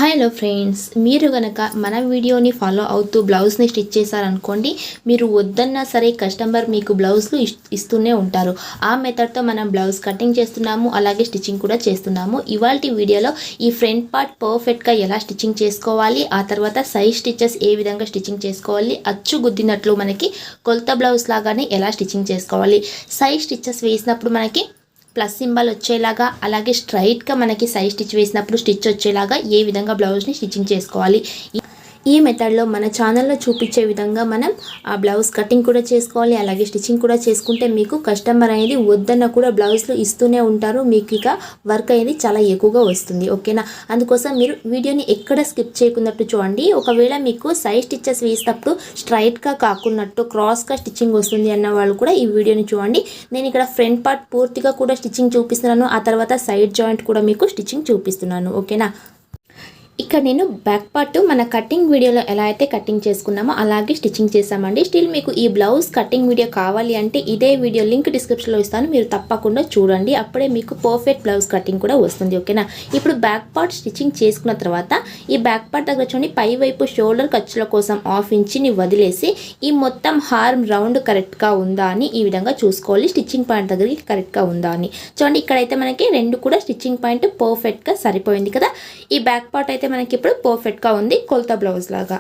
Hello friends, మీరు గనక మన వీడియోని ఫాలో అవుతూ బ్లౌజ్ని స్టిచ్ చేశారనుకోండి, మీరు వద్దన్నా సరే కస్టమర్ మీకు బ్లౌజ్లు ఇస్తూనే ఉంటారు. ఆ మెథడ్తో మనం బ్లౌజ్ కటింగ్ చేస్తున్నాము, అలాగే స్టిచ్చింగ్ కూడా చేస్తున్నాము. ఇవాల్టి వీడియోలో ఈ ఫ్రంట్ పార్ట్ పర్ఫెక్ట్గా ఎలా స్టిచ్చింగ్ చేసుకోవాలి, ఆ తర్వాత సైజ్ స్టిచెస్ ఏ విధంగా స్టిచ్చింగ్ చేసుకోవాలి, అచ్చు గుద్దినట్లు మనకి కొలత బ్లౌజ్ లాగానే ఎలా స్టిచ్చింగ్ చేసుకోవాలి, సైజ్ స్టిచెస్ వేసినప్పుడు మనకి ప్లస్ సింబల్ వచ్చేలాగా, అలాగే స్ట్రైట్గా మనకి సైడ్ స్టిచ్ వేసినప్పుడు స్టిచ్ వచ్చేలాగా ఏ విధంగా బ్లౌజ్ని స్టిచ్చింగ్ చేసుకోవాలి. ఈ మెథడ్లో మన ఛానల్లో చూపించే విధంగా మనం ఆ బ్లౌజ్ కటింగ్ కూడా చేసుకోవాలి, అలాగే స్టిచ్చింగ్ కూడా చేసుకుంటే మీకు కస్టమర్ అనేది వద్దన్న కూడా బ్లౌజ్లు ఇస్తూనే ఉంటారు. మీకు ఇక వర్క్ అనేది చాలా ఎక్కువగా వస్తుంది. ఓకేనా? అందుకోసం మీరు వీడియోని ఎక్కడ స్కిప్ చేయకున్నట్టు చూడండి. ఒకవేళ మీకు సైడ్ స్టిచెస్ వేసినప్పుడు స్ట్రైట్గా కాకున్నట్టు క్రాస్గా స్టిచ్చింగ్ వస్తుంది అన్న వాళ్ళు కూడా ఈ వీడియోని చూడండి. నేను ఇక్కడ ఫ్రంట్ పార్ట్ పూర్తిగా కూడా స్టిచ్చింగ్ చూపిస్తున్నాను, ఆ తర్వాత సైడ్ జాయింట్ కూడా మీకు స్టిచ్చింగ్ చూపిస్తున్నాను. ఓకేనా? ఇక్కడ నేను బ్యాక్ పార్ట్ మన కటింగ్ వీడియోలో ఎలా అయితే కటింగ్ చేసుకున్నామో అలాగే స్టిచ్చింగ్ చేసామండి. స్టిల్ మీకు ఈ బ్లౌజ్ కటింగ్ వీడియో కావాలి అంటే ఇదే వీడియో లింక్ డిస్క్రిప్షన్లో ఇస్తాను, మీరు తప్పకుండా చూడండి. అప్పుడే మీకు పర్ఫెక్ట్ బ్లౌజ్ కటింగ్ కూడా వస్తుంది. ఓకేనా? ఇప్పుడు బ్యాక్ పార్ట్ స్టిచ్చింగ్ చేసుకున్న తర్వాత ఈ బ్యాక్ పార్ట్ దగ్గర చూడండి, పై వైపు షోల్డర్ ఖర్చుల కోసం 1/2 ఇంచుని వదిలేసి ఈ మొత్తం హార్మ్ రౌండ్ కరెక్ట్గా ఉందా అని ఈ విధంగా చూసుకోవాలి. స్టిచ్చింగ్ పాయింట్ దగ్గరికి కరెక్ట్గా ఉందా అని చూడండి. ఇక్కడైతే మనకి రెండు కూడా స్టిచ్చింగ్ పాయింట్ పర్ఫెక్ట్గా సరిపోయింది కదా. ఈ బ్యాక్ పార్ట్ అయితే మనకి ఇప్పుడు పర్ఫెక్ట్గా ఉంది, కొలత బ్లౌజ్ లాగా.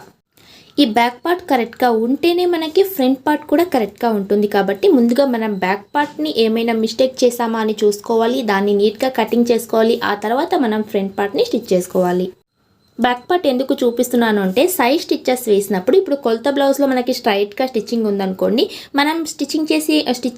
ఈ బ్యాక్ పార్ట్ కరెక్ట్గా ఉంటేనే మనకి ఫ్రంట్ పార్ట్ కూడా కరెక్ట్గా ఉంటుంది. కాబట్టి ముందుగా మనం బ్యాక్ పార్ట్ని ఏమైనా మిస్టేక్ చేసామా అని చూసుకోవాలి, దాన్ని నీట్గా కటింగ్ చేసుకోవాలి. ఆ తర్వాత మనం ఫ్రంట్ పార్ట్ని స్టిచ్ చేసుకోవాలి. బ్యాక్ పార్ట్ ఎందుకు చూపిస్తున్నాను అంటే సైడ్ స్టిచెస్ వేసినప్పుడు ఇప్పుడు కొలత బ్లౌజ్లో మనకి స్ట్రైట్గా స్టిచ్చింగ్ ఉందనుకోండి, మనం స్టిచ్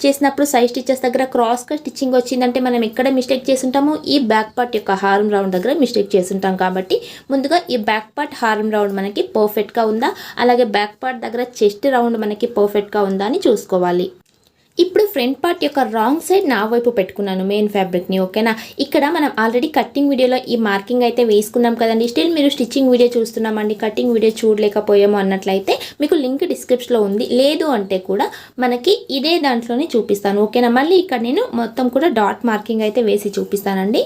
చేసినప్పుడు సైడ్ స్టిచెస్ దగ్గర క్రాస్గా స్టిచ్చింగ్ వచ్చిందంటే మనం ఎక్కడ మిస్టేక్ చేసుంటాము, ఈ బ్యాక్ పార్ట్ యొక్క హార్మ్ రౌండ్ దగ్గర మిస్టేక్ చేసుంటాం. కాబట్టి ముందుగా ఈ బ్యాక్ పార్ట్ హార్మ్ రౌండ్ మనకి పర్ఫెక్ట్గా ఉందా, అలాగే బ్యాక్ పార్ట్ దగ్గర చెస్ట్ రౌండ్ మనకి పర్ఫెక్ట్గా ఉందా అని చూసుకోవాలి. ఇప్పుడు ఫ్రంట్ పార్ట్ యొక్క రాంగ్ సైడ్ నా వైపు పెట్టుకున్నాను మెయిన్ ఫ్యాబ్రిక్ని. ఓకేనా? ఇక్కడ మనం ఆల్రెడీ కటింగ్ వీడియోలో ఈ మార్కింగ్ అయితే వేసుకున్నాం కదండి. స్టిల్ మీరు స్టిచ్చింగ్ వీడియో చూస్తున్నామండి, కటింగ్ వీడియో చూడలేకపోయాము అన్నట్లయితే మీకు లింక్ డిస్క్రిప్షన్లో ఉంది. లేదు అంటే కూడా మనకి ఇదే దాంట్లోనే చూపిస్తాను. ఓకేనా? మళ్ళీ ఇక్కడ నేను మొత్తం కూడా డాట్ మార్కింగ్ అయితే వేసి చూపిస్తానండి.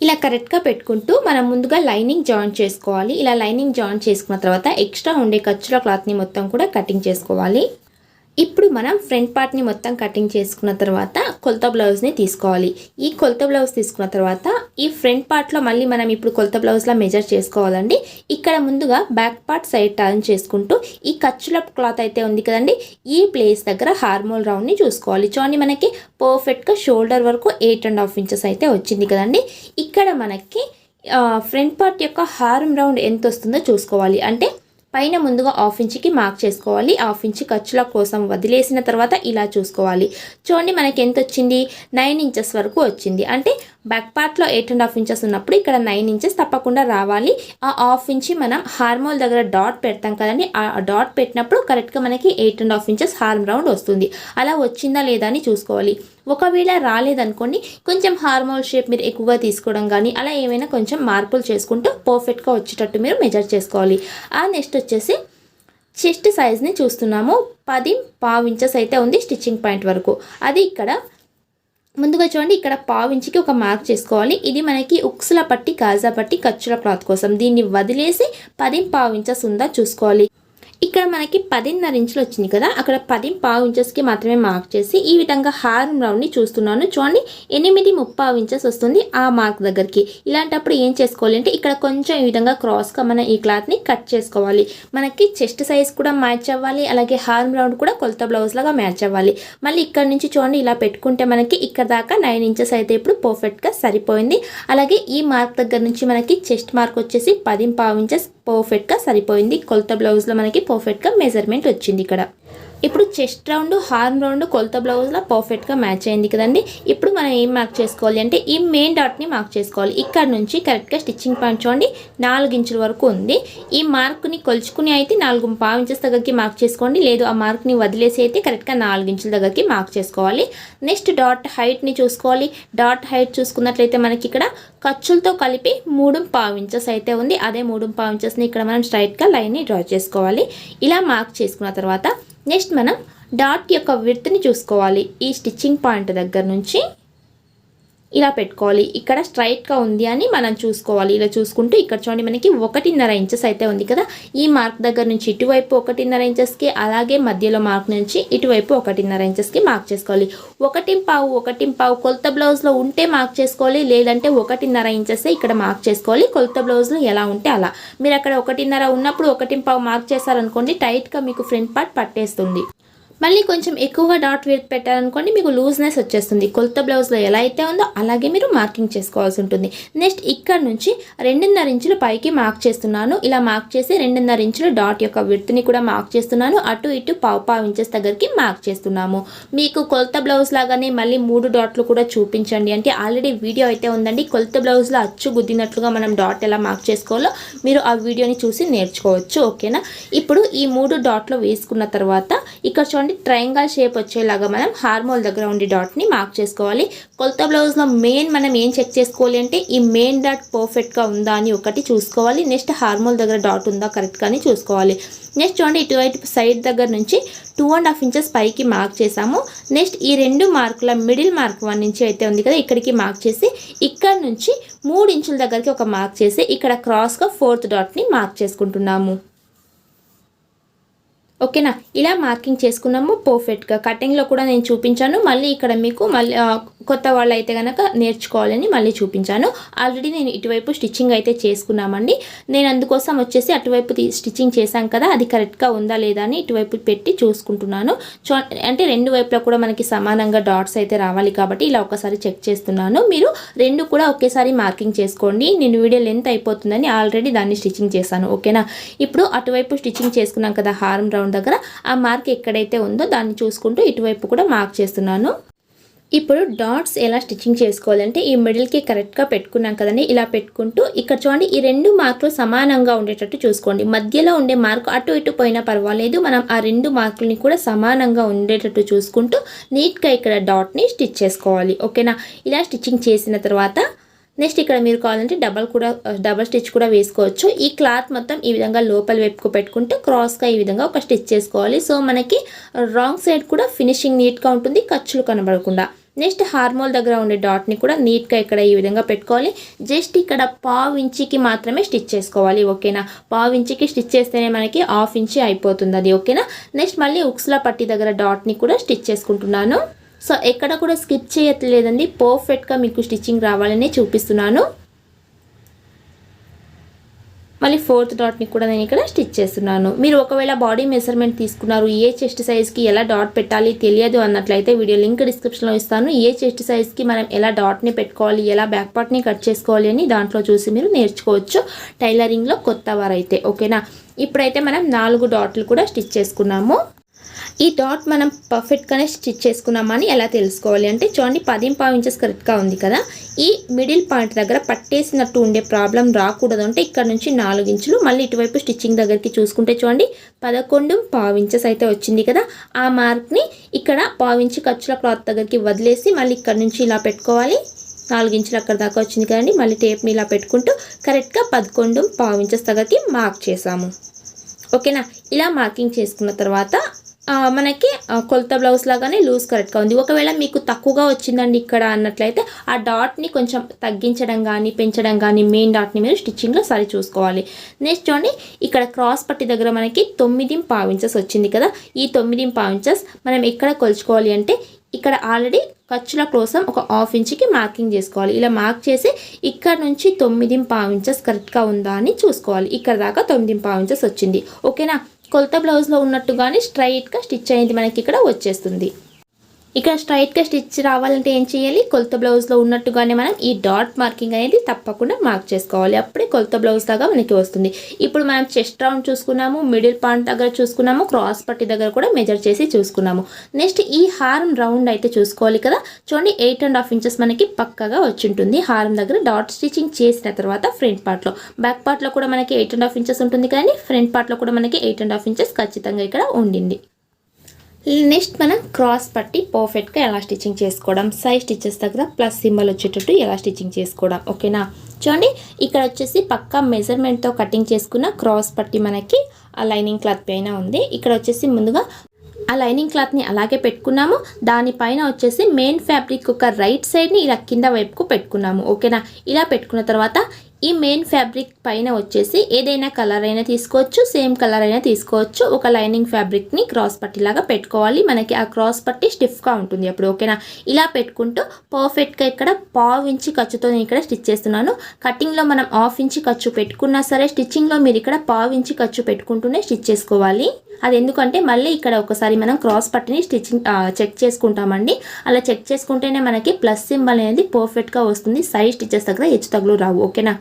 ఇలా కరెక్ట్గా పెట్టుకుంటూ మనం ముందుగా లైనింగ్ జాయిన్ చేసుకోవాలి. ఇలా లైనింగ్ జాయిన్ చేసుకున్న తర్వాత ఎక్స్ట్రా ఉండే ఖర్చుల క్లాత్ని మొత్తం కూడా కటింగ్ చేసుకోవాలి. ఇప్పుడు మనం ఫ్రంట్ పార్ట్ని మొత్తం కటింగ్ చేసుకున్న తర్వాత కొలత బ్లౌజ్ని తీసుకోవాలి. ఈ కొలత బ్లౌజ్ తీసుకున్న తర్వాత ఈ ఫ్రంట్ పార్ట్లో మళ్ళీ మనం ఇప్పుడు కొలత బ్లౌజ్లా మెజర్ చేసుకోవాలండి. ఇక్కడ ముందుగా బ్యాక్ పార్ట్ సైడ్ టర్న్ చేసుకుంటూ ఈ ఖర్చుల క్లాత్ అయితే ఉంది కదండి, ఈ ప్లేస్ దగ్గర హార్మోల్ రౌండ్ని చూసుకోవాలి. చూడండి, మనకి పర్ఫెక్ట్గా షోల్డర్ వరకు 8.5 ఇంచెస్ అయితే వచ్చింది కదండి. ఇక్కడ మనకి ఫ్రంట్ పార్ట్ యొక్క హార్మ్ రౌండ్ ఎంత వస్తుందో చూసుకోవాలి. అంటే పైన ముందుగా 1/2 ఇంచుకి మార్క్ చేసుకోవాలి. 1/2 ఇంచు ఖర్చుల కోసం వదిలేసిన తర్వాత ఇలా చూసుకోవాలి. చూడండి, మనకి ఎంత వచ్చింది, 9 ఇంచెస్ వరకు వచ్చింది. అంటే బ్యాక్ పార్ట్లో 8.5 ఇంచెస్ ఉన్నప్పుడు ఇక్కడ 9 ఇంచెస్ తప్పకుండా రావాలి. ఆ 1/2 ఇంచు మనం హార్మోల్ దగ్గర డాట్ పెడతాం కదండి, ఆ డాట్ పెట్టినప్పుడు కరెక్ట్గా మనకి 8.5 ఇంచెస్ హార్మ్ రౌండ్ వస్తుంది. అలా వచ్చిందా లేదా అని చూసుకోవాలి. ఒకవేళ రాలేదనుకోండి, కొంచెం హార్మోల్ షేప్ మీరు ఎక్కువగా తీసుకోవడం కానీ అలా ఏమైనా కొంచెం మార్పులు చేసుకుంటూ పర్ఫెక్ట్గా వచ్చేటట్టు మీరు మెజర్ చేసుకోవాలి. ఆ నెక్స్ట్ వచ్చేసి చెస్ట్ సైజ్ని చూస్తున్నాము. 10.5 ఇంచెస్ అయితే ఉంది స్టిచ్చింగ్ పాయింట్ వరకు. అది ఇక్కడ ముందుగా చూడండి, ఇక్కడ 1/2 ఇంచుకి ఒక మార్క్ చేసుకోవాలి. ఇది మనకి ఉక్సుల పట్టి, కాజా పట్టి, ఖర్చుల క్లాత్ కోసం. దీన్ని వదిలేసి 10.5 ఇంచెస్ ఉందా చూసుకోవాలి. ఇక్కడ మనకి 10.5 ఇంచులు వచ్చింది కదా, అక్కడ 10.5 ఇంచెస్కి మాత్రమే మార్క్ చేసి ఈ విధంగా హార్మ్ రౌండ్ని చూస్తున్నాను. చూడండి, 8.5 ఇంచెస్ వస్తుంది ఆ మార్క్ దగ్గరికి. ఇలాంటప్పుడు ఏం చేసుకోవాలి అంటే ఇక్కడ కొంచెం ఈ విధంగా క్రాస్గా మనం ఈ క్లాత్ని కట్ చేసుకోవాలి. మనకి చెస్ట్ సైజ్ కూడా మ్యాచ్ అవ్వాలి, అలాగే హార్మ్ రౌండ్ కూడా కొలత బ్లౌజ్ లాగా మ్యాచ్ అవ్వాలి. మళ్ళీ ఇక్కడ నుంచి చూడండి, ఇలా పెట్టుకుంటే మనకి ఇక్కడ దాకా 9 ఇంచెస్ అయితే ఇప్పుడు పర్ఫెక్ట్గా సరిపోయింది. అలాగే ఈ మార్క్ దగ్గర నుంచి మనకి చెస్ట్ మార్క్ వచ్చేసి 10.5 ఇంచెస్ పర్ఫెక్ట్గా సరిపోయింది. కొలత బ్లౌజ్లో మనకి పర్ఫెక్ట్గా మెజర్మెంట్ వచ్చింది. ఇక్కడ ఇప్పుడు చెస్ట్ రౌండ్, హార్మ్ రౌండ్ కొలత బ్లౌజ్లో పర్ఫెక్ట్గా మ్యాచ్ అయింది కదండి. ఇప్పుడు మనం ఏం మార్క్ చేసుకోవాలి అంటే ఈ మెయిన్ డాట్ని మార్క్ చేసుకోవాలి. ఇక్కడ నుంచి కరెక్ట్గా స్టిచ్చింగ్ పాయింట్ చూడండి 4 ఇంచుల వరకు ఉంది. ఈ మార్క్ని కొలుచుకుని అయితే 4.5 ఇంచెస్ దగ్గరికి మార్క్ చేసుకోండి. లేదు ఆ మార్క్ని వదిలేసి అయితే కరెక్ట్గా 4 ఇంచుల దగ్గరికి మార్క్ చేసుకోవాలి. నెక్స్ట్ డాట్ హైట్ని చూసుకోవాలి. డాట్ హైట్ చూసుకున్నట్లయితే మనకి ఇక్కడ ఖర్చులతో కలిపి 3.5 ఇంచెస్ అయితే ఉంది. అదే 3.5 ఇంచెస్ని ఇక్కడ మనం స్ట్రైట్గా లైన్ని డ్రా చేసుకోవాలి. ఇలా మార్క్ చేసుకున్న తర్వాత నెక్స్ట్ మనం డాట్ యొక్క విడ్త్ని చూసుకోవాలి. ఈ స్టిచ్చింగ్ పాయింట్ దగ్గర నుంచి ఇలా పెట్టుకోవాలి. ఇక్కడ స్ట్రైట్గా ఉంది అని మనం చూసుకోవాలి. ఇలా చూసుకుంటూ ఇక్కడ చూడండి మనకి 1.5 ఇంచెస్ అయితే ఉంది కదా, ఈ మార్క్ దగ్గర నుంచి ఇటువైపు 1.5 ఇంచెస్కి, అలాగే మధ్యలో మార్క్ నుంచి ఇటువైపు 1.5 ఇంచెస్కి మార్క్ చేసుకోవాలి. 1.5 కొలత బ్లౌజ్లో ఉంటే మార్క్ చేసుకోవాలి, లేదంటే 1.5 ఇంచెస్ ఇక్కడ మార్క్ చేసుకోవాలి. కొలత బ్లౌజ్లో ఎలా ఉంటే అలా. మీరు అక్కడ 1.5 ఉన్నప్పుడు 1.5 మార్క్ చేశారనుకోండి, టైట్గా మీకు ఫ్రంట్ పార్ట్ పట్టేస్తుంది. మళ్ళీ కొంచెం ఎక్కువగా డాట్ వేర్ పెట్టారనుకోండి, మీకు లూజ్నెస్ వచ్చేస్తుంది. కొలత బ్లౌజ్లో ఎలా అయితే ఉందో అలాగే మీరు మార్కింగ్ చేసుకోవాల్సి ఉంటుంది. నెక్స్ట్ ఇక్కడ నుంచి 2.5 ఇంచులు పైకి మార్క్ చేస్తున్నాను. ఇలా మార్క్ చేసి 2.5 ఇంచులు డాట్ యొక్క విడ్త్ని కూడా మార్క్ చేస్తున్నాను. అటు ఇటు పావు ఇంచెస్ దగ్గరికి మార్క్ చేస్తున్నాము. మీకు కొలత బ్లౌజ్ లాగానే మళ్ళీ 3 డాట్లు కూడా చూపించండి అంటే ఆల్రెడీ వీడియో అయితే ఉందండి. కొలత బ్లౌజ్లో అచ్చు గుద్దినట్లుగా మనం డాట్ ఎలా మార్క్ చేసుకోవాలో మీరు ఆ వీడియోని చూసి నేర్చుకోవచ్చు. ఓకేనా. ఇప్పుడు ఈ 3 డాట్లు వేసుకున్న తర్వాత ఇక్కడ చూడండి ట్రయాంగిల్ షేప్ వచ్చేలాగా మనం హార్మోల్ దగ్గర ఉండే డాట్ని మార్క్ చేసుకోవాలి. కొలత బ్లౌజ్లో మెయిన్ మనం ఏం చెక్ చేసుకోవాలి అంటే ఈ మెయిన్ డాట్ పర్ఫెక్ట్గా ఉందా అని ఒకటి చూసుకోవాలి. నెక్స్ట్ హార్మోల్ దగ్గర డాట్ ఉందా కరెక్ట్గా అని చూసుకోవాలి. నెక్స్ట్ చూడండి ఇటువైపు సైడ్ దగ్గర నుంచి 2.5 ఇంచెస్ పైకి మార్క్ చేసాము. నెక్స్ట్ ఈ 2 మార్కుల మిడిల్ మార్క్ 1 ఇంచ్ అయితే ఉంది కదా, ఇక్కడికి మార్క్ చేసి ఇక్కడ నుంచి 3 ఇంచుల దగ్గరికి ఒక మార్క్ చేసి ఇక్కడ క్రాస్గా 4th డాట్ని మార్క్ చేసుకుంటున్నాము. ఓకేనా. ఇలా మార్కింగ్ చేసుకున్నాము పర్ఫెక్ట్గా. కటింగ్లో కూడా నేను చూపించాను. మళ్ళీ ఇక్కడ మీకు మళ్ళీ కొత్త వాళ్ళు అయితే కనుక నేర్చుకోవాలని మళ్ళీ చూపించాను. ఆల్రెడీ నేను ఇటువైపు స్టిచ్చింగ్ అయితే చేసుకున్నామండి. నేను అందుకోసం వచ్చేసి అటువైపు స్టిచ్చింగ్ చేశాం కదా, అది కరెక్ట్గా ఉందా లేదా అని ఇటువైపు పెట్టి చూసుకుంటున్నాను. అంటే 2 వైపులా కూడా మనకి సమానంగా డాట్స్ అయితే రావాలి కాబట్టి ఇలా ఒకసారి చెక్ చేస్తున్నాను. మీరు 2 కూడా ఒకేసారి మార్కింగ్ చేసుకోండి. నేను వీడియో లెంత్ అయిపోతుందని ఆల్రెడీ దాన్ని స్టిచ్చింగ్ చేశాను. ఓకేనా. ఇప్పుడు అటువైపు స్టిచ్చింగ్ చేసుకున్నాం కదా హార్మ్ రౌండ్ దగ్గర, ఆ మార్క్ ఎక్కడైతే ఉందో దాన్ని చూసుకుంటూ ఇటువైపు కూడా మార్క్ చేస్తున్నాను. ఇప్పుడు డాట్స్ ఎలా స్టిచ్చింగ్ చేసుకోవాలంటే ఈ మిడిల్కి కరెక్ట్గా పెట్టుకున్నాం కదండి, ఇలా పెట్టుకుంటూ ఇక్కడ చూడండి ఈ 2 మార్కులు సమానంగా ఉండేటట్టు చూసుకోండి. మధ్యలో ఉండే మార్కు అటు ఇటు పోయినా పర్వాలేదు, మనం ఆ 2 మార్కులని కూడా సమానంగా ఉండేటట్టు చూసుకుంటూ నీట్గా ఇక్కడ డాట్ని స్టిచ్ చేసుకోవాలి. ఓకేనా. ఇలా స్టిచ్చింగ్ చేసిన తర్వాత నెక్స్ట్ ఇక్కడ మీరు కావాలంటే డబల్ స్టిచ్ కూడా వేసుకోవచ్చు. ఈ క్లాత్ మొత్తం ఈ విధంగా లోపల వైపుకు పెట్టుకుంటూ క్రాస్గా ఈ విధంగా ఒక స్టిచ్ చేసుకోవాలి. సో మనకి రాంగ్ సైడ్ కూడా ఫినిషింగ్ నీట్గా ఉంటుంది, ఖర్చులు కనబడకుండా. నెక్స్ట్ హార్మోల్ దగ్గర ఉండే డాట్ని కూడా నీట్గా ఇక్కడ ఈ విధంగా పెట్టుకోవాలి. జస్ట్ ఇక్కడ పావు ఇంచుకి మాత్రమే స్టిచ్ చేసుకోవాలి. ఓకేనా. పావు ఇంచుకి స్టిచ్ చేస్తేనే మనకి 1/2 ఇంచ్ అయిపోతుంది అది. ఓకేనా. నెక్స్ట్ మళ్ళీ ఉక్స్ల పట్టి దగ్గర డాట్ని కూడా స్టిచ్ చేసుకుంటున్నాను. సో ఎక్కడ కూడా స్కిప్ చేయట్లేదండి, పర్ఫెక్ట్గా మీకు స్టిచ్చింగ్ రావాలని చూపిస్తున్నాను. మళ్ళీ 4th డాట్ని కూడా నేను ఇక్కడ స్టిచ్ చేస్తున్నాను. మీరు ఒకవేళ బాడీ మెజర్మెంట్ తీసుకున్నారు, ఏ చెస్ట్ సైజ్కి ఎలా డాట్ పెట్టాలి తెలియదు అన్నట్లయితే వీడియో లింక్ డిస్క్రిప్షన్లో ఇస్తాను. ఏ చెస్ట్ సైజ్కి మనం ఎలా డాట్ని పెట్టుకోవాలి, ఎలా బ్యాక్ పార్ట్ని కట్ చేసుకోవాలి అని దాంట్లో చూసి మీరు నేర్చుకోవచ్చు టైలరింగ్లో కొత్త వారైతే. ఓకేనా. ఇప్పుడైతే మనం 4 డాట్లు కూడా స్టిచ్ చేసుకున్నాము. ఈ డాట్ మనం పర్ఫెక్ట్గానే స్టిచ్ చేసుకున్నామని ఎలా తెలుసుకోవాలి అంటే చూడండి 10.5 ఇంచెస్ కరెక్ట్గా ఉంది కదా, ఈ మిడిల్ పాయింట్ దగ్గర పట్టేసినట్టు ఉండే ప్రాబ్లం రాకూడదు అంటే ఇక్కడ నుంచి 4 ఇంచులు, మళ్ళీ ఇటువైపు స్టిచ్చింగ్ దగ్గరికి చూసుకుంటే చూడండి 11.5 ఇంచెస్ అయితే వచ్చింది కదా, ఆ మార్క్ని ఇక్కడ 1/2 ఇంచు ఖర్చుల క్లాత్ దగ్గరికి వదిలేసి మళ్ళీ ఇక్కడ నుంచి ఇలా పెట్టుకోవాలి. 4 ఇంచులు అక్కడ దాకా వచ్చింది కదండి, మళ్ళీ టేప్ని ఇలా పెట్టుకుంటూ కరెక్ట్గా 11.5 ఇంచెస్ దగ్గరికి మార్క్ చేసాము. ఓకేనా. ఇలా మార్కింగ్ చేసుకున్న తర్వాత మనకి కొలత బ్లౌజ్ లాగానే లూజ్ కరెక్ట్గా ఉంది. ఒకవేళ మీకు తక్కువగా వచ్చిందండి ఇక్కడ అన్నట్లయితే ఆ డాట్ని కొంచెం తగ్గించడం కానీ పెంచడం కానీ మెయిన్ డాట్ని మీరు స్టిచ్చింగ్లో సరి చూసుకోవాలి. నెక్స్ట్ చూడండి ఇక్కడ క్రాస్ పట్టి దగ్గర మనకి 9.5 ఇంచెస్ వచ్చింది కదా, ఈ 9.5 ఇంచెస్ మనం ఎక్కడ కొలుచుకోవాలి అంటే ఇక్కడ ఆల్రెడీ ఖర్చుల కోసం ఒక 1/2 ఇంచుకి మార్కింగ్ చేసుకోవాలి. ఇలా మార్క్ చేసి ఇక్కడ నుంచి 9.5 ఇంచెస్ కరెక్ట్గా ఉందా అని చూసుకోవాలి. ఇక్కడ దాకా 9.5 ఇంచెస్ వచ్చింది. ఓకేనా. కొలత బ్లౌజ్లో ఉన్నట్టుగానే స్ట్రైట్గా స్టిచ్ అయింది మనకి ఇక్కడ వచ్చేస్తుంది. ఇక్కడ స్ట్రైట్గా స్టిచ్ రావాలంటే ఏం చేయాలి, కొలత బ్లౌజ్లో ఉన్నట్టుగానే మనం ఈ డాట్ మార్కింగ్ అనేది తప్పకుండా మార్క్ చేసుకోవాలి. అప్పుడే కొలత బ్లౌజ్ లాగా మనకి వస్తుంది. ఇప్పుడు మనం చెస్ట్ రౌండ్ చూసుకున్నాము, మిడిల్ పాయింట్ దగ్గర చూసుకున్నాము, క్రాస్ పట్టి దగ్గర కూడా మెజర్ చేసి చూసుకున్నాము. నెక్స్ట్ ఈ హారం రౌండ్ అయితే చూసుకోవాలి కదా, చూడండి 8.5 ఇంచెస్ మనకి పక్కగా వచ్చి ఉంటుంది. హారం దగ్గర డాట్ స్టిచ్చింగ్ చేసిన తర్వాత ఫ్రంట్ పార్ట్లో, బ్యాక్ పార్ట్లో కూడా మనకి 8.5 ఇంచెస్ ఉంటుంది కానీ ఫ్రంట్ పార్ట్లో కూడా మనకి 8.5 ఇంచెస్ ఖచ్చితంగా ఇక్కడ ఉండింది. నెక్స్ట్ మనం క్రాస్ పట్టి పర్ఫెక్ట్గా ఎలా స్టిచ్చింగ్ చేసుకోవడం, సైడ్ స్టిచెస్ దగ్గర ప్లస్ సింబల్ వచ్చేటట్టు ఎలా స్టిచ్చింగ్ చేసుకోవడం. ఓకేనా. చూడండి ఇక్కడ వచ్చేసి పక్కా మెజర్మెంట్తో కటింగ్ చేసుకున్న క్రాస్ పట్టి మనకి ఆ లైనింగ్ క్లాత్ పైన ఉంది. ఇక్కడ వచ్చేసి ముందుగా ఆ లైనింగ్ క్లాత్ని అలాగే పెట్టుకున్నాము. దానిపైన వచ్చేసి మెయిన్ ఫ్యాబ్రిక్ ఒక రైట్ సైడ్ని ఇలా కింద వైపుకు పెట్టుకున్నాము. ఓకేనా, ఇలా పెట్టుకున్న తర్వాత ఈ మెయిన్ ఫ్యాబ్రిక్ పైన వచ్చేసి ఏదైనా కలర్ అయినా తీసుకోవచ్చు, సేమ్ కలర్ అయినా తీసుకోవచ్చు. ఒక లైనింగ్ ఫ్యాబ్రిక్ని క్రాస్ పట్టీలాగా పెట్టుకోవాలి. మనకి ఆ క్రాస్ పట్టీ స్టిఫ్గా ఉంటుంది అప్పుడు. ఓకేనా, ఇలా పెట్టుకుంటూ పర్ఫెక్ట్గా ఇక్కడ 1/2 ఇంచ్ ఖర్చుతో నేను ఇక్కడ స్టిచ్ చేస్తున్నాను. కటింగ్లో మనం 1/2 ఇంచ్ ఖర్చు పెట్టుకున్నా సరే స్టిచ్చింగ్లో మీరు ఇక్కడ 1/2 ఇంచ్ ఖర్చు పెట్టుకుంటూనే స్టిచ్ చేసుకోవాలి. అది ఎందుకంటే మళ్ళీ ఇక్కడ ఒకసారి మనం క్రాస్ పట్టిని స్టిచ్చింగ్ చెక్ చేసుకుంటామండి. అలా చెక్ చేసుకుంటేనే మనకి ప్లస్ సింబల్ అనేది పర్ఫెక్ట్గా వస్తుంది. సైడ్ స్టిచెస్ దగ్గర హెచ్చు తగులు రావు. ఓకేనా,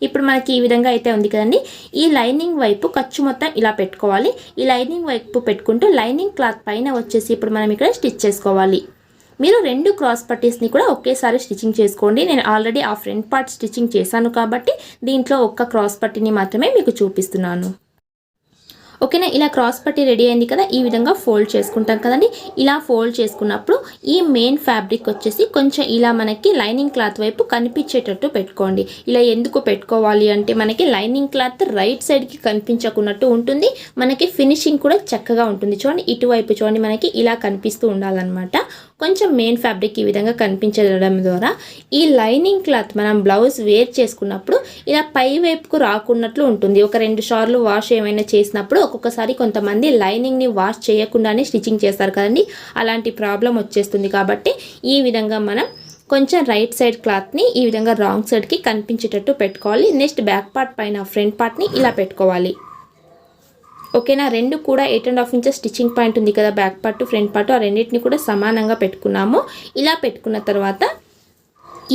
ఇప్పుడు మనకి ఈ విధంగా అయితే ఉంది కదండి. ఈ లైనింగ్ వైపు ఖర్చు మొత్తం ఇలా పెట్టుకోవాలి. ఈ లైనింగ్ వైపు పెట్టుకుంటూ లైనింగ్ క్లాత్ పైన వచ్చేసి ఇప్పుడు మనం ఇక్కడ స్టిచ్ చేసుకోవాలి. మీరు 2 క్రాస్ పట్టీస్ని కూడా ఒకేసారి స్టిచ్చింగ్ చేసుకోండి. నేను ఆల్రెడీ ఆ ఫ్రంట్ పార్ట్ స్టిచ్చింగ్ చేశాను కాబట్టి దీంట్లో ఒక్క క్రాస్ పట్టీని మాత్రమే మీకు చూపిస్తున్నాను. ఓకేనా, ఇలా క్రాస్ పట్టీ రెడీ అయింది కదా. ఈ విధంగా ఫోల్డ్ చేసుకుంటాం కదండి. ఇలా ఫోల్డ్ చేసుకున్నప్పుడు ఈ మెయిన్ ఫ్యాబ్రిక్ వచ్చేసి కొంచెం ఇలా మనకి లైనింగ్ క్లాత్ వైపు కనిపించేటట్టు పెట్టుకోండి. ఇలా ఎందుకు పెట్టుకోవాలి అంటే మనకి లైనింగ్ క్లాత్ రైట్ సైడ్కి కనిపించకున్నట్టు ఉంటుంది. మనకి ఫినిషింగ్ కూడా చక్కగా ఉంటుంది. చూడండి, ఇటువైపు చూడండి మనకి ఇలా కనిపిస్తూ ఉండాలన్నమాట. కొంచెం మెయిన్ ఫ్యాబ్రిక్ ఈ విధంగా కనిపించడం ద్వారా ఈ లైనింగ్ క్లాత్ మనం బ్లౌజ్ వేర్ చేసుకున్నప్పుడు ఇలా పై వైపుకు రాకున్నట్లు ఉంటుంది. ఒక 2 సార్లు వాష్ ఏమైనా చేసినప్పుడు ఒక్కొక్కసారి కొంతమంది లైనింగ్ని వాష్ చేయకుండానే స్టిచ్చింగ్ చేస్తారు కదండి, అలాంటి ప్రాబ్లం వచ్చేస్తుంది. కాబట్టి ఈ విధంగా మనం కొంచెం రైట్ సైడ్ క్లాత్ని ఈ విధంగా రాంగ్ సైడ్కి కనిపించేటట్టు పెట్టుకోవాలి. నెక్స్ట్ బ్యాక్ పార్ట్ పైన ఫ్రంట్ పార్ట్ని ఇలా పెట్టుకోవాలి. ఓకేనా, 2 కూడా 8.5 ఇంచెస్ స్టిచ్చింగ్ పాయింట్ ఉంది కదా, బ్యాక్ పార్ట్ ఫ్రంట్ పార్ట్, ఆ రెండింటిని కూడా సమానంగా పెట్టుకున్నాము. ఇలా పెట్టుకున్న తర్వాత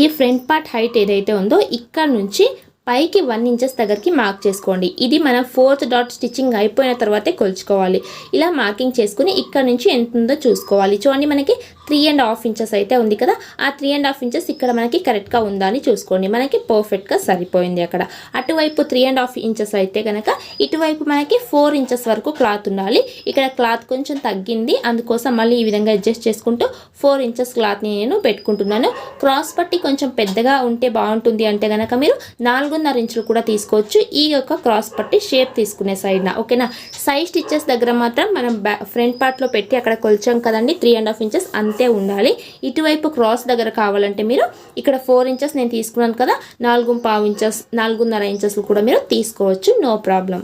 ఈ ఫ్రంట్ పార్ట్ హైట్ ఏదైతే ఉందో ఇక్కడ నుంచి పైకి 1 ఇంచెస్ దగ్గరికి మార్క్ చేసుకోండి. ఇది మనం 4th డాట్ స్టిచ్చింగ్ అయిపోయిన తర్వాతే కొలుచుకోవాలి. ఇలా మార్కింగ్ చేసుకుని ఇక్కడ నుంచి ఎంత ఉందో చూసుకోవాలి. చూడండి, మనకి 3.5 ఇంచెస్ అయితే ఉంది కదా, ఆ 3.5 ఇంచెస్ ఇక్కడ మనకి కరెక్ట్గా ఉందా అని చూసుకోండి. మనకి పర్ఫెక్ట్గా సరిపోయింది. అక్కడ అటువైపు 3.5 ఇంచెస్ అయితే కనుక ఇటువైపు మనకి 4 ఇంచెస్ వరకు క్లాత్ ఉండాలి. ఇక్కడ క్లాత్ కొంచెం తగ్గింది, అందుకోసం మళ్ళీ ఈ విధంగా అడ్జస్ట్ చేసుకుంటూ 4 ఇంచెస్ క్లాత్ని నేను పెట్టుకుంటున్నాను. క్రాస్ పట్టి కొంచెం పెద్దగా ఉంటే బాగుంటుంది అంటే కనుక మీరు 4.5 ఇంచులు కూడా తీసుకోవచ్చు. ఈ యొక్క క్రాస్ పట్టి షేప్ తీసుకునే సైడ్న. ఓకేనా, సైడ్ స్టిచ్చెస్ దగ్గర మాత్రం మనం ఫ్రంట్ పార్ట్లో పెట్టి అక్కడ కొలిచాం కదండి, 3.5 ఇంచెస్ అంతే ఉండాలి. ఇటువైపు క్రాస్ దగ్గర కావాలంటే మీరు ఇక్కడ 4 ఇంచెస్ నేను తీసుకున్నాను కదా, 4.5 ఇంచెస్ 4.5 ఇంచెస్ కూడా మీరు తీసుకోవచ్చు, నో ప్రాబ్లం.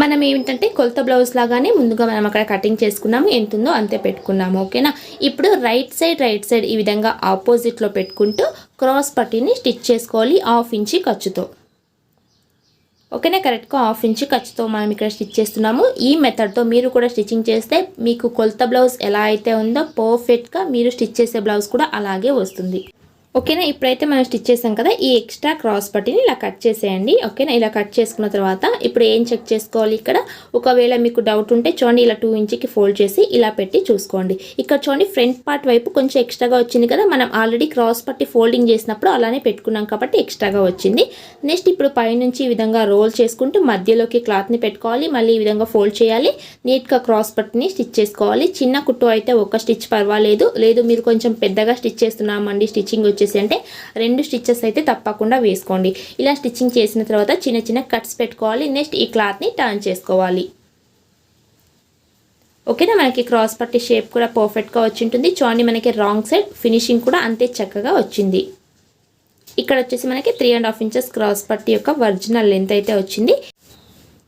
మనం ఏమిటంటే కొలత బ్లౌజ్ లాగానే ముందుగా మనం అక్కడ కటింగ్ చేసుకున్నాము, ఎంత ఉందో అంతే పెట్టుకున్నాము. ఓకేనా, ఇప్పుడు రైట్ సైడ్ ఈ విధంగా ఆపోజిట్లో పెట్టుకుంటూ క్రాస్ పట్టీని స్టిచ్ చేసుకోవాలి 1/2 ఇంచ్ ఖర్చుతో. ఓకేనా, కరెక్ట్గా 1/2 ఇంచ్ ఖర్చుతో మనం ఇక్కడ స్టిచ్ చేస్తున్నాము. ఈ మెథడ్తో మీరు కూడా స్టిచ్చింగ్ చేస్తే మీకు కొలత బ్లౌజ్ ఎలా అయితే ఉందో పర్ఫెక్ట్గా మీరు స్టిచ్ చేసే బ్లౌజ్ కూడా అలాగే వస్తుంది. ఓకేనా, ఇప్పుడైతే మనం స్టిచ్ చేసాం కదా, ఈ ఎక్స్ట్రా క్రాస్ పట్టీని ఇలా కట్ చేసేయండి. ఓకేనా, ఇలా కట్ చేసుకున్న తర్వాత ఇప్పుడు ఏం చెక్ చేసుకోవాలి, ఇక్కడ ఒకవేళ మీకు డౌట్ ఉంటే చూడండి, ఇలా 2 ఇంచ్కి ఫోల్డ్ చేసి ఇలా పెట్టి చూసుకోండి. ఇక్కడ చూడండి, ఫ్రంట్ పార్ట్ వైపు కొంచెం ఎక్స్ట్రాగా వచ్చింది కదా, మనం ఆల్రెడీ క్రాస్ పట్టి ఫోల్డింగ్ చేసినప్పుడు అలానే పెట్టుకున్నాం కాబట్టి ఎక్స్ట్రాగా వచ్చింది. నెక్స్ట్ ఇప్పుడు పైనుంచి ఈ విధంగా రోల్ చేసుకుంటూ మధ్యలోకి క్లాత్ని పెట్టుకోవాలి. మళ్ళీ ఈ విధంగా ఫోల్డ్ చేయాలి. నీట్గా క్రాస్ పట్టిని స్టిచ్ చేసుకోవాలి. చిన్న కుట్టు అయితే ఒక స్టిచ్ పర్వాలేదు, లేదు మీరు కొంచెం పెద్దగా స్టిచ్ చేస్తున్నామండి స్టిచ్చింగ్ వచ్చేసి అంటే 2 స్టిచ్చెస్ అయితే తప్పకుండా వేసుకోండి. ఇలా స్టిచ్చింగ్ చేసిన తర్వాత చిన్న చిన్న కట్స్ పెట్టుకోవాలి. నెక్స్ట్ ఈ క్లాత్ని టర్న్ చేసుకోవాలి. ఓకేనా, మనకి క్రాస్ పట్టి షేప్ కూడా పర్ఫెక్ట్గా వచ్చి ఉంటుంది. చూడండి, మనకి రాంగ్ సైడ్ ఫినిషింగ్ కూడా అంతే చక్కగా వచ్చింది. ఇక్కడ వచ్చేసి మనకి 3.5 ఇంచెస్ క్రాస్ పట్టి యొక్క ఒరిజినల్ లెంత్ అయితే వచ్చింది.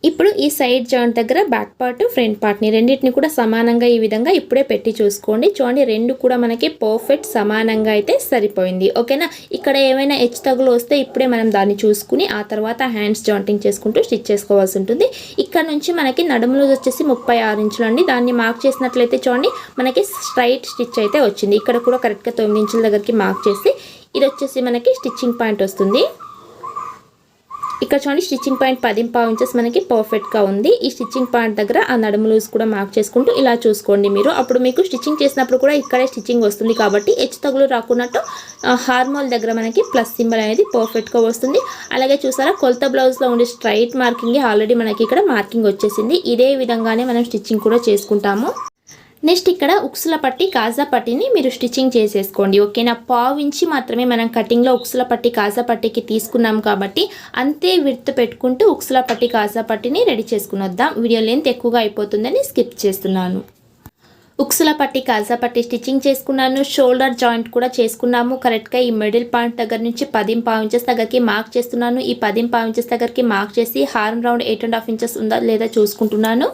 ఇప్పుడు ఈ సైడ్ జాయింట్ దగ్గర బ్యాక్ పార్ట్ ఫ్రంట్ పార్ట్ని రెండింటిని కూడా సమానంగా ఈ విధంగా ఇప్పుడే పెట్టి చూసుకోండి. చూడండి, 2 కూడా మనకి పర్ఫెక్ట్ సమానంగా అయితే సరిపోయింది. ఓకేనా, ఇక్కడ ఏమైనా హెచ్చు తగులు వస్తే ఇప్పుడే మనం దాన్ని చూసుకుని ఆ తర్వాత హ్యాండ్స్ జాయింటింగ్ చేసుకుంటూ స్టిచ్ చేసుకోవాల్సి ఉంటుంది. ఇక్కడ నుంచి మనకి నడుములు వచ్చేసి 36 ఇంచులు అండి. దాన్ని మార్క్ చేసినట్లయితే చూడండి, మనకి స్ట్రైట్ స్టిచ్ అయితే వచ్చింది. ఇక్కడ కూడా కరెక్ట్గా 9 ఇంచుల దగ్గరికి మార్క్ చేసి ఇది వచ్చేసి మనకి స్టిచ్చింగ్ పాయింట్ వస్తుంది. ఇక్కడ చూడండి, స్టిచ్చింగ్ పాయింట్ 10.5 ఇంచెస్ మనకి పర్ఫెక్ట్గా ఉంది. ఈ స్టిచ్చింగ్ పాయింట్ దగ్గర ఆ నడుము లూజ్ కూడా మార్క్ చేసుకుంటూ ఇలా చూసుకోండి మీరు. అప్పుడు మీకు స్టిచ్చింగ్ చేసినప్పుడు కూడా ఇక్కడే స్టిచ్చింగ్ వస్తుంది కాబట్టి హెచ్చు తగులు రాకున్నట్టు హార్మోల్ దగ్గర మనకి ప్లస్ సింబల్ అనేది పర్ఫెక్ట్గా వస్తుంది. అలాగే చూసారా, కొలత బ్లౌజ్లో ఉండే స్ట్రైట్ మార్కింగ్ ఆల్రెడీ మనకి ఇక్కడ మార్కింగ్ వచ్చేసింది. ఇదే విధంగానే మనం స్టిచ్చింగ్ కూడా చేసుకుంటాము. నెక్స్ట్ ఇక్కడ ఉక్సుల పట్టి కాజా పట్టిని మీరు స్టిచ్చింగ్ చేసేసుకోండి. ఓకేనా, 1/2 ఇంచ్ మాత్రమే మనం కటింగ్లో ఉక్సుల పట్టి కాజా పట్టికి తీసుకున్నాం కాబట్టి అంతే విడ్త్ పెట్టుకుంటూ ఉక్సుల పట్టి కాజా పట్టిని రెడీ చేసుకుని వద్దాం. వీడియో లెంత్ ఎక్కువగా అయిపోతుందని స్కిప్ చేస్తున్నాను. ఉక్సుల పట్టి కాజా పట్టి స్టిచ్చింగ్ చేసుకున్నాను. షోల్డర్ జాయింట్ కూడా చేసుకున్నాము. కరెక్ట్గా ఈ మిడిల్ పాయింట్ దగ్గర నుంచి 10.5 ఇంచెస్ దగ్గరికి మార్క్ చేస్తున్నాను. ఈ 10.5 ఇంచెస్ దగ్గరికి మార్క్ చేసి హార్మ్ రౌండ్ 8.5 ఇంచెస్ ఉందా లేదా చూసుకుంటున్నాను.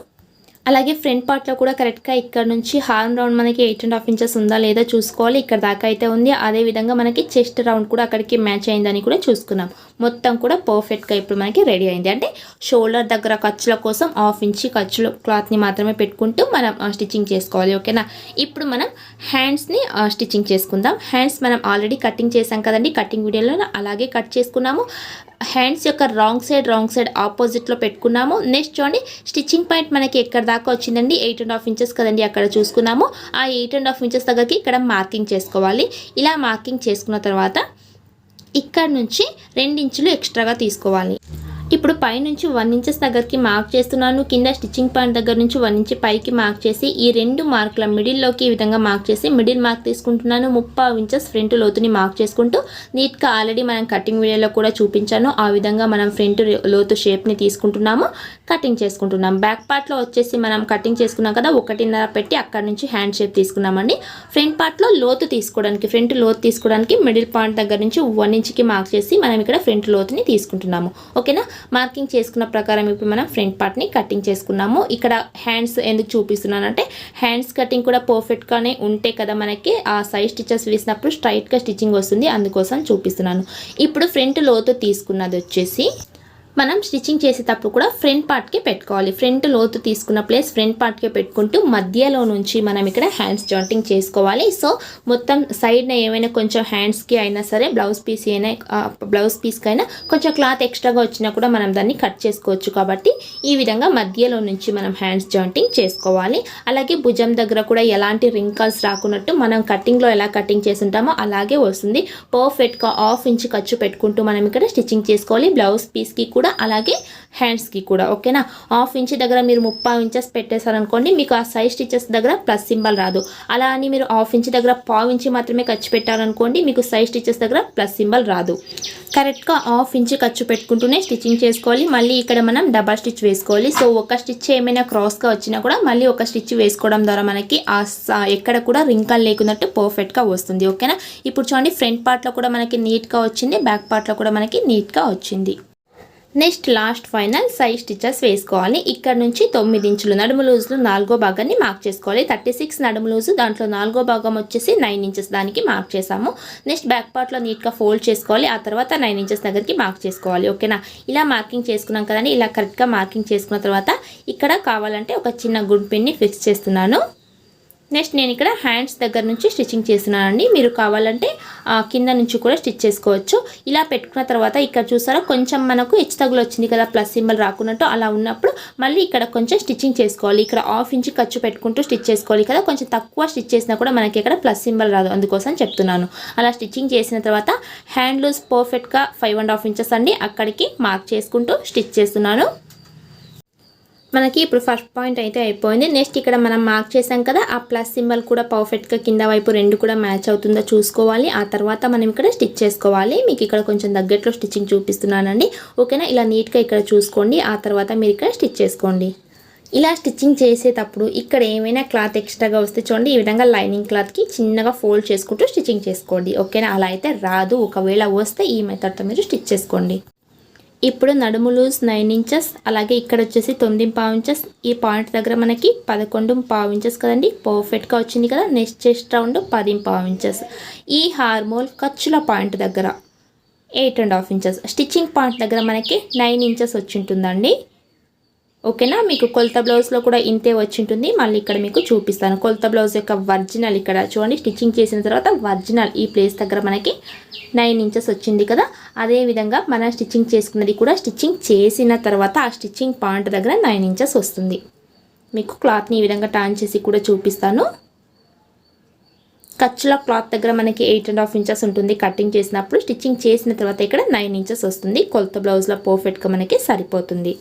అలాగే ఫ్రంట్ పార్ట్లో కూడా కరెక్ట్గా ఇక్కడ నుంచి హార్మ్ రౌండ్ మనకి 8.5 ఇంచెస్ ఉందా లేదా చూసుకోవాలి. ఇక్కడ దాకా అయితే ఉంది. అదేవిధంగా మనకి చెస్ట్ రౌండ్ కూడా అక్కడికి మ్యాచ్ అయిందని కూడా చూసుకున్నాం. మొత్తం కూడా పర్ఫెక్ట్గా ఇప్పుడు మనకి రెడీ అయింది. అంటే షోల్డర్ దగ్గర ఖర్చుల కోసం 1/2 ఇంచ్ ఖర్చుల క్లాత్ని మాత్రమే పెట్టుకుంటూ మనం స్టిచ్చింగ్ చేసుకోవాలి. ఓకేనా. ఇప్పుడు మనం హ్యాండ్స్ని స్టిచ్చింగ్ చేసుకుందాం. హ్యాండ్స్ మనం ఆల్రెడీ కటింగ్ చేసాం కదండి. కటింగ్ వీడియోలో అలాగే కట్ చేసుకున్నాము. హ్యాండ్స్ యొక్క రాంగ్ సైడ్ ఆపోజిట్లో పెట్టుకున్నాము. నెక్స్ట్ చూడండి, స్టిచ్చింగ్ పాయింట్ మనకి ఎక్కడ దాకా వచ్చిందండి, 8.5 ఇంచెస్ కదండి అక్కడ చూసుకున్నాము. ఆ 8.5 ఇంచెస్ దగ్గరికి ఇక్కడ మార్కింగ్ చేసుకోవాలి. ఇలా మార్కింగ్ చేసుకున్న తర్వాత ఇక్కడ నుంచి 2 ఇంచులు ఎక్స్ట్రాగా తీసుకోవాలి. ఇప్పుడు పైనుంచి 1 ఇంచెస్ దగ్గరికి మార్క్ చేస్తున్నాను. కింద స్టిచ్చింగ్ పాయింట్ దగ్గర నుంచి 1 ఇంచ్ పైకి మార్క్ చేసి ఈ 2 మార్కుల మిడిల్లోకి ఈ విధంగా మార్క్ చేసి మిడిల్ మార్క్ తీసుకుంటున్నాను. 30 ఇంచెస్ ఫ్రంట్ లోతుని మార్క్ చేసుకుంటూ నీట్గా ఆల్రెడీ మనం కటింగ్ వీడియోలో కూడా చూపించాను. ఆ విధంగా మనం ఫ్రంట్ లోతు షేప్ని తీసుకుంటున్నాము, కటింగ్ చేసుకుంటున్నాం. బ్యాక్ పార్ట్లో వచ్చేసి మనం కటింగ్ చేసుకున్నాం కదా, 1.5 పెట్టి అక్కడ నుంచి హ్యాండ్ షేప్ తీసుకున్నామండి. ఫ్రంట్ పార్ట్లో లోతు తీసుకోవడానికి, ఫ్రంట్ లోతు తీసుకోవడానికి మిడిల్ పాయింట్ దగ్గర నుంచి 1 ఇంచ్కి మార్క్ చేసి మనం ఇక్కడ ఫ్రంట్ లోతుని తీసుకుంటున్నాము. ఓకేనా. మార్కింగ్ చేసుకున్న ప్రకారం ఇప్పుడు మనం ఫ్రంట్ పార్ట్ని కటింగ్ చేసుకున్నాము. ఇక్కడ హ్యాండ్స్ ఎందుకు చూపిస్తున్నానంటే హ్యాండ్స్ కటింగ్ కూడా పర్ఫెక్ట్గానే ఉంటే కదా మనకి ఆ సైడ్ స్టిచెస్ వేసినప్పుడు స్ట్రైట్గా స్టిచ్చింగ్ వస్తుంది. అందుకోసం చూపిస్తున్నాను. ఇప్పుడు ఫ్రంట్ లోతు తీసుకున్నది వచ్చేసి మనం స్టిచ్చింగ్ చేసేటప్పుడు కూడా ఫ్రంట్ పార్ట్కి పెట్టుకోవాలి. ఫ్రంట్ లోతు తీసుకున్న ప్లేస్ ఫ్రంట్ పార్ట్కి పెట్టుకుంటూ మధ్యలో నుంచి మనం ఇక్కడ హ్యాండ్స్ జాయింటింగ్ చేసుకోవాలి. సో మొత్తం సైడ్న ఏమైనా కొంచెం హ్యాండ్స్కి అయినా సరే బ్లౌజ్ పీస్కి అయినా కొంచెం క్లాత్ ఎక్స్ట్రాగా వచ్చినా కూడా మనం దాన్ని కట్ చేసుకోవచ్చు. కాబట్టి ఈ విధంగా మధ్యలో నుంచి మనం హ్యాండ్స్ జాయింటింగ్ చేసుకోవాలి. అలాగే భుజం దగ్గర కూడా ఎలాంటి రింకల్స్ రాకున్నట్టు మనం కటింగ్లో ఎలా కటింగ్ చేసుంటామో అలాగే వస్తుంది. పర్ఫెక్ట్గా 1/2 ఇంచ్ ఖర్చు పెట్టుకుంటూ మనం ఇక్కడ స్టిచ్చింగ్ చేసుకోవాలి. బ్లౌజ్ పీస్కి కూడా అలాగే హ్యాండ్స్కి కూడా. ఓకేనా. 1/2 ఇంచ్ దగ్గర మీరు 30 ఇంచెస్ పెట్టేశారనుకోండి, మీకు ఆ సైడ్ స్టిచెస్ దగ్గర ప్లస్ సింబల్ రాదు. అలా అని మీరు 1/2 ఇంచ్ దగ్గర 1/4 ఇంచ్ మాత్రమే ఖర్చు పెట్టారనుకోండి, మీకు సైడ్ స్టిచెస్ దగ్గర ప్లస్ సింబల్ రాదు. కరెక్ట్గా 1/2 ఇంచ్ ఖర్చు పెట్టుకుంటూనే స్టిచ్చింగ్ చేసుకోవాలి. మళ్ళీ ఇక్కడ మనం డబల్ స్టిచ్ వేసుకోవాలి. సో ఒక స్టిచ్ ఏమైనా క్రాస్గా వచ్చినా కూడా మళ్ళీ ఒక స్టిచ్ వేసుకోవడం ద్వారా మనకి ఎక్కడ కూడా రింకల్ లేకున్నట్టు పర్ఫెక్ట్గా వస్తుంది. ఓకేనా. ఇప్పుడు చూడండి, ఫ్రంట్ పార్ట్లో కూడా మనకి నీట్గా వచ్చింది, బ్యాక్ పార్ట్లో కూడా మనకి నీట్గా వచ్చింది. Next last final side stitches వేసుకోవాలి. ఇక్కడ నుంచి 9 ఇంచులు నడుము లూజులు 4వ భాగాన్ని మార్క్ చేసుకోవాలి. 36 నడుము లూజు, దాంట్లో 4వ భాగం వచ్చేసి 9 ఇంచెస్ దానికి మార్క్ చేసాము. నెక్స్ట్ బ్యాక్ పార్ట్లో నీట్గా ఫోల్డ్ చేసుకోవాలి. ఆ తర్వాత 9 ఇంచెస్ దగ్గరికి మార్క్ చేసుకోవాలి. ఓకేనా. ఇలా మార్కింగ్ చేసుకున్నాం కదండి. ఇలా కరెక్ట్గా మార్కింగ్ చేసుకున్న తర్వాత ఇక్కడ కావాలంటే ఒక చిన్న గుడ్ పిన్ని ఫిక్స్ చేస్తున్నాను. నెక్స్ట్ నేను ఇక్కడ హ్యాండ్స్ దగ్గర నుంచి స్టిచ్చింగ్ చేస్తున్నానండి. మీరు కావాలంటే కింద నుంచి కూడా స్టిచ్ చేసుకోవచ్చు. ఇలా పెట్టుకున్న తర్వాత ఇక్కడ చూసారా కొంచెం మనకు హెచ్చు తగులు వచ్చింది కదా, ప్లస్ సింబల్ రాకున్నట్టు. అలా ఉన్నప్పుడు మళ్ళీ ఇక్కడ కొంచెం స్టిచ్చింగ్ చేసుకోవాలి. ఇక్కడ 1/2 ఇంచ్ ఖర్చు పెట్టుకుంటూ స్టిచ్ చేసుకోవాలి కదా. కొంచెం తక్కువ స్టిచ్ చేసినా కూడా మనకి ఇక్కడ ప్లస్ సింబల్ రాదు, అందుకోసం చెప్తున్నాను. అలా స్టిచ్చింగ్ చేసిన తర్వాత హ్యాండ్ లూజ్ పర్ఫెక్ట్గా 5.5 ఇంచెస్ అండి అక్కడికి మార్క్ చేసుకుంటూ స్టిచ్ చేస్తున్నాను. మనకి ఇప్పుడు ఫస్ట్ పాయింట్ అయితే అయిపోయింది. నెక్స్ట్ ఇక్కడ మనం మార్క్ చేసాం కదా, ఆ ప్లస్ సింబల్ కూడా పర్ఫెక్ట్గా కింద వైపు 2 కూడా మ్యాచ్ అవుతుందో చూసుకోవాలి. ఆ తర్వాత మనం ఇక్కడ స్టిచ్ చేసుకోవాలి. మీకు ఇక్కడ కొంచెం దగ్గరలో స్టిచ్చింగ్ చూపిస్తున్నానండి. ఓకేనా. ఇలా నీట్గా ఇక్కడ చూసుకోండి. ఆ తర్వాత మీరు ఇక్కడ స్టిచ్ చేసుకోండి. ఇలా స్టిచ్చింగ్ చేసేటప్పుడు ఇక్కడ ఏమైనా క్లాత్ ఎక్స్ట్రాగా వస్తే చూడండి, ఈ విధంగా లైనింగ్ క్లాత్కి చిన్నగా ఫోల్డ్ చేసుకుంటూ స్టిచ్చింగ్ చేసుకోండి. ఓకేనా. అలా అయితే రాదు. ఒకవేళ వస్తే ఈ మెథడ్తో మీరు స్టిచ్ చేసుకోండి. ఇప్పుడు నడుము లూజ్ 9 ఇంచెస్, అలాగే ఇక్కడ వచ్చేసి 9.5 ఇంచెస్. ఈ పాయింట్ దగ్గర మనకి 11.5 ఇంచెస్ కదండి, పర్ఫెక్ట్గా వచ్చింది కదా. Next chest round 10.5 inches. ఈ హార్మోల్ ఖర్చుల పాయింట్ దగ్గర 8.5 ఇంచెస్. స్టిచ్చింగ్ పాయింట్ దగ్గర మనకి 9 ఇంచెస్ వచ్చి ఉంటుందండి. ఓకేనా. మీకు కొలత బ్లౌజ్లో కూడా ఇంతే వచ్చి ఉంటుంది. మళ్ళీ ఇక్కడ మీకు చూపిస్తాను కొలత బ్లౌజ్ యొక్క ఒరిజినల్. ఇక్కడ చూడండి, స్టిచ్చింగ్ చేసిన తర్వాత ఒరిజినల్ ఈ ప్లేస్ దగ్గర మనకి 9 ఇంచెస్ వచ్చింది కదా. అదేవిధంగా మనం స్టిచ్చింగ్ చేసుకున్నది కూడా స్టిచ్చింగ్ చేసిన తర్వాత ఆ స్టిచ్చింగ్ పాయింట్ దగ్గర 9 ఇంచెస్ వస్తుంది. మీకు క్లాత్ని ఈ విధంగా టర్న్ చేసి కూడా చూపిస్తాను. ఖర్చుల క్లాత్ దగ్గర మనకి 8.5 ఇంచెస్ ఉంటుంది కటింగ్ చేసినప్పుడు. స్టిచ్చింగ్ చేసిన తర్వాత ఇక్కడ 9 ఇంచెస్ వస్తుంది. కొలత బ్లౌజ్లో పర్ఫెక్ట్గా మనకి సరిపోతుంది.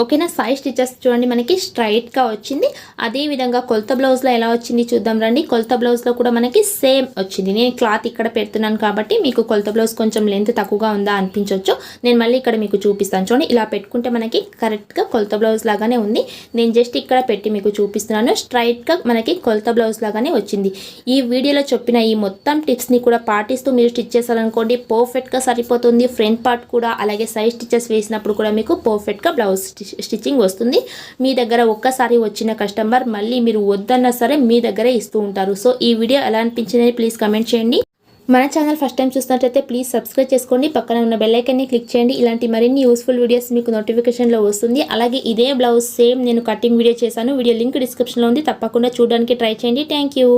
ఓకేనా. సైడ్ స్టిచెస్ చూడండి మనకి స్ట్రైట్గా వచ్చింది. అదే విధంగా కొలత బ్లౌజ్లో ఎలా వచ్చింది చూద్దాం రండి. కొలత బ్లౌజ్లో కూడా మనకి సేమ్ వచ్చింది. నేను క్లాత్ ఇక్కడ పెడుతున్నాను కాబట్టి మీకు కొలత బ్లౌజ్ కొంచెం లెంత్ తక్కువగా ఉందా అనిపించవచ్చు. నేను మళ్ళీ ఇక్కడ మీకు చూపిస్తాను చూడండి. ఇలా పెట్టుకుంటే మనకి కరెక్ట్గా కొలత బ్లౌజ్ లాగానే ఉంది. నేను జస్ట్ ఇక్కడ పెట్టి మీకు చూపిస్తున్నాను. స్ట్రైట్గా మనకి కొలత బ్లౌజ్ లాగానే వచ్చింది. ఈ వీడియోలో చెప్పిన ఈ మొత్తం టిప్స్ని కూడా పాటిస్తూ మీరు స్టిచ్ చేశారనుకోండి పర్ఫెక్ట్గా సరిపోతుంది. ఫ్రంట్ పార్ట్ కూడా అలాగే సైడ్ స్టిచెస్ వేసినప్పుడు కూడా మీకు పర్ఫెక్ట్గా బ్లౌజ్ స్టిచ్చింగ్ వస్తుంది. మీ దగ్గర ఒక్కసారి వచ్చిన కస్టమర్ మళ్ళీ మీరు వద్దన్నా సరే మీ దగ్గరే ఇస్తూ ఉంటారు. సో ఈ వీడియో ఎలా అనిపించిందని ప్లీజ్ కమెంట్ చేయండి. మన ఛానల్ ఫస్ట్ టైం చూసినట్లయితే ప్లీజ్ సబ్స్క్రైబ్ చేసుకోండి. పక్కన ఉన్న బెల్ ఐకాన్ని క్లిక్ చేయండి. ఇలాంటి మరిన్ని యూస్ఫుల్ వీడియోస్ మీకు నోటిఫికేషన్లో వస్తుంది. అలాగే ఇదే బ్లౌజ్ సేమ్ నేను కటింగ్ వీడియో చేశాను. వీడియో లింక్ డిస్క్రిప్షన్లో ఉంది. తప్పకుండా చూడడానికి ట్రై చేయండి. Thank you.